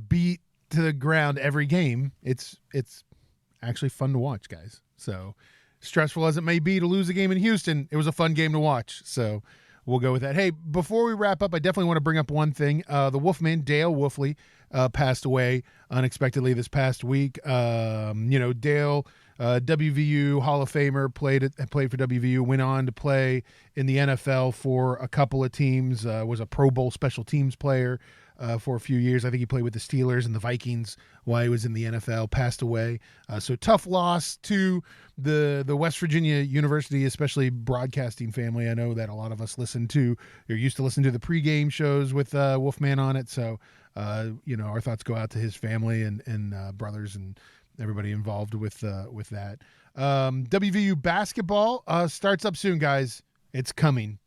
beat to the ground every game. It's actually fun to watch, guys. So stressful as it may be to lose a game in Houston, it was a fun game to watch. So we'll go with that. Hey, before we wrap up, I definitely want to bring up one thing. The Wolfman, Dale Wolfley, passed away unexpectedly this past week. Dale, WVU Hall of Famer, played for WVU, went on to play in the NFL for a couple of teams, was a Pro Bowl special teams player for a few years. I think he played with the Steelers and the Vikings while he was in the NFL, passed away. So tough loss to the West Virginia University, especially broadcasting family. I know that a lot of us used to listen to the pregame shows with Wolfman on it. So, our thoughts go out to his family and brothers and everybody involved with that. WVU basketball starts up soon, guys. It's coming.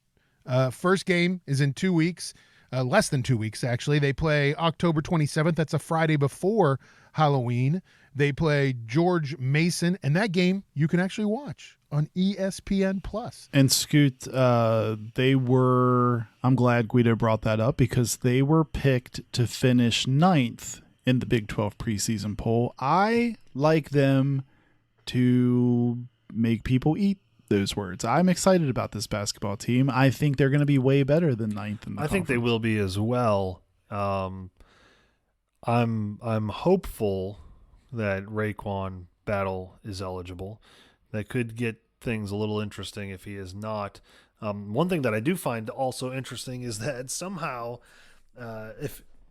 First game is in 2 weeks. Less than 2 weeks, actually. They play October 27th. That's a Friday before Halloween. They play George Mason, and that game you can actually watch on ESPN+. And Scoot, I'm glad Guido brought that up, because they were picked to finish 9th in the Big 12 preseason poll. I like them to make people eat those words. I'm excited about this basketball team. I think they're going to be way better than 9th in the I think they will be as well. I'm hopeful that Raekwon Battle is eligible. That could get things a little interesting if he is not. One thing that I do find also interesting is that somehow,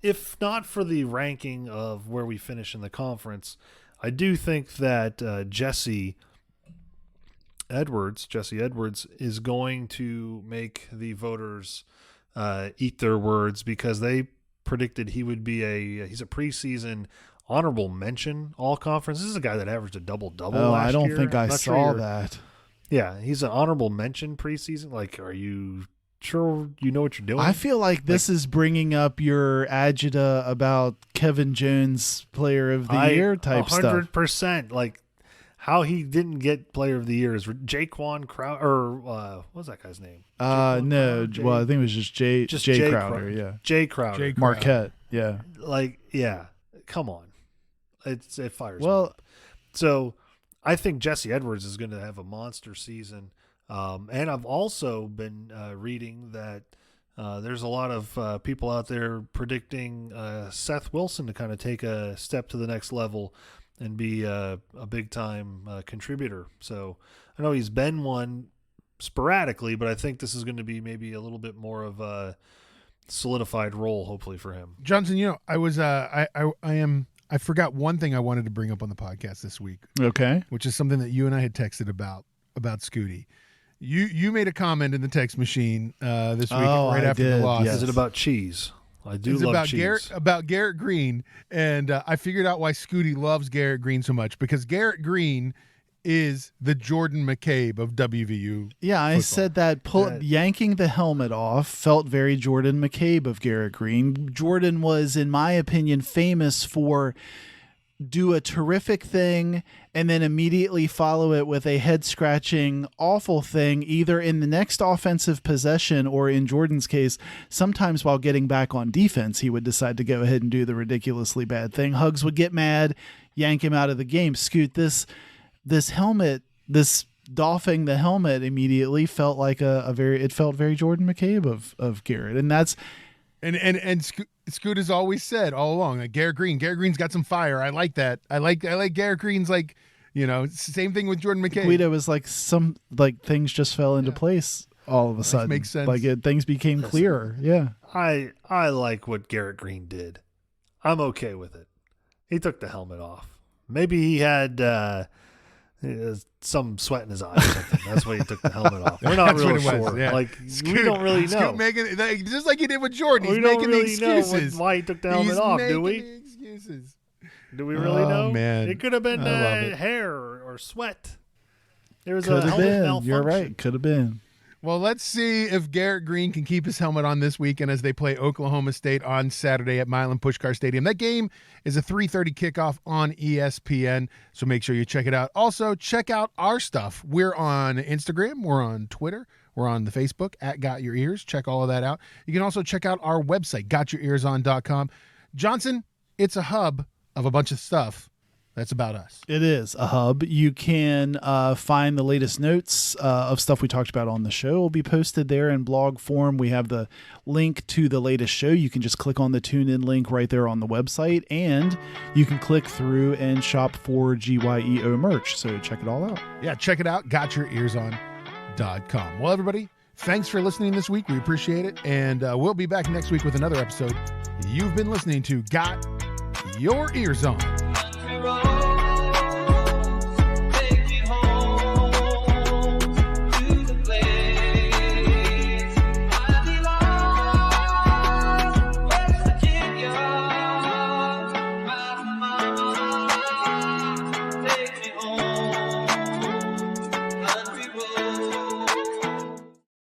if not for the ranking of where we finish in the conference, I do think that Jesse Edwards is going to make the voters eat their words, because they predicted he would be he's a preseason honorable mention all conference. This is a guy that averaged a double-double last year. I don't think I saw that. Yeah, he's an honorable mention preseason. Like, are you sure you know what you're doing? I feel like this is bringing up your agita about Kevin Jones Player of the Year type 100%, stuff. 100%. Like, how he didn't get Player of the Year is Jaquan Crowder, or what was that guy's name? No, well, I think it was just Jay Crowder. Yeah, Jay Crowder. Marquette. Yeah, come on, it fires. Well, me up. So I think Jesse Edwards is going to have a monster season, and I've also been reading that there's a lot of people out there predicting Seth Wilson to kind of take a step to the next level and be a big-time contributor. So I know he's been one sporadically, but I think this is going to be maybe a little bit more of a solidified role, hopefully, for him. Johnson, I was I am I forgot one thing I wanted to bring up on the podcast this week, Okay. which is something that you and I had texted about Scooty. You made a comment in the text machine this week right after the loss. Yes. Is it about cheese? I do It's love about cheese. Garrett Green, and I figured out why Scooty loves Garrett Green so much, because Garrett Green is the Jordan McCabe of WVU. Yeah, I football. said that yanking the helmet off felt very Jordan McCabe of Garrett Green. Jordan was, in my opinion, famous for do a terrific thing and then immediately follow it with a head-scratching, awful thing, either in the next offensive possession or, in Jordan's case, sometimes while getting back on defense, he would decide to go ahead and do the ridiculously bad thing. Hugs would get mad, yank him out of the game. Scoot, this helmet, this doffing the helmet immediately felt like it felt very Jordan McCabe of Garrett. And that's And Scoot has always said all along, like Garrett Green's got some fire. I like that. I like Garrett Green's, like, same thing with Jordan McCabe. Guido was like things just fell into place all of a sudden. Makes sense. Like things became clearer. Yeah. I like what Garrett Green did. I'm okay with it. He took the helmet off. Maybe he had some sweat in his eye or something. That's why he took the helmet off. We're not That's real what it was, sure. yeah. Like, we don't really know. Scoot just like he did with Jordan. He's We don't making really the excuses. know why he took the helmet off, do we? The excuses. Do we really know? Man. It could have been I love it. hair or sweat. There was Could a have helmet been. malfunction. You're right. Could have been. Well, let's see if Garrett Green can keep his helmet on this weekend as they play Oklahoma State on Saturday at Milan Pushkar Stadium. That game is a 3:30 kickoff on ESPN, so make sure you check it out. Also, check out our stuff. We're on Instagram. We're on Twitter. We're on the Facebook at Got Your Ears. Check all of that out. You can also check out our website, gotyourearson.com. Johnson, it's a hub of a bunch of stuff. That's about us. It is a hub. You can find the latest notes of stuff we talked about on the show. Will be posted there in blog form. We have the link to the latest show. You can just click on the tune-in link right there on the website, and you can click through and shop for GYEO merch. So check it all out. Yeah, check it out, gotyourearson.com. Well, everybody, thanks for listening this week. We appreciate it, and we'll be back next week with another episode. You've been listening to Got Your Ears On.